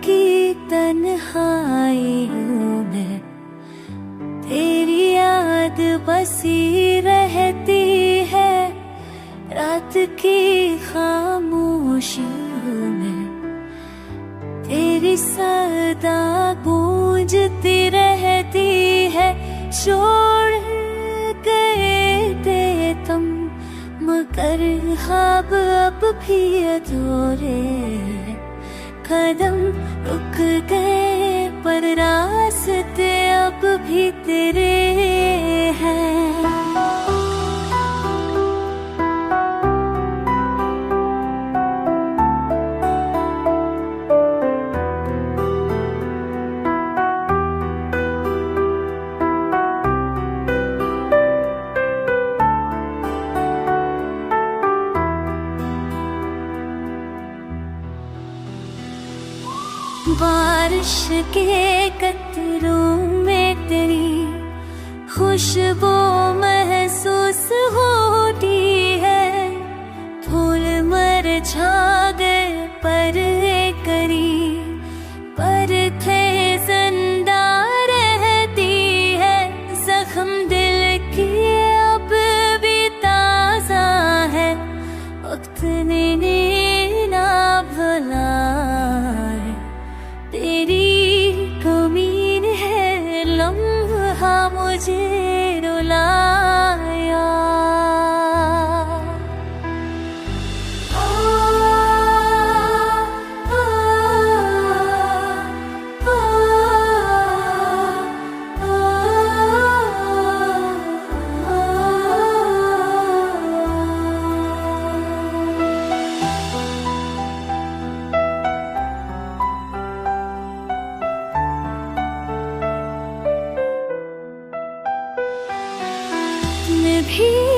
की तन्हाइयों में तेरी याद बसी रहती है। रात की खामोशियों में तेरी सदा गूंजती रहती है। छोड़ गए थे तुम मगर ख्वाब अब भी अधूरे। कदम रुक गए पर रास्ते अब भी तेरे हैं। बारिश के कतरों में तेरी खुशबू महसूस होती है। फूल मुरझा गए पर करी पर थे जिंदा रहती है। जख्म दिल की अब भी ताजा है। वक्त ने ना भुला तेरी कमी है लम्हा मुझे रुलाया। भी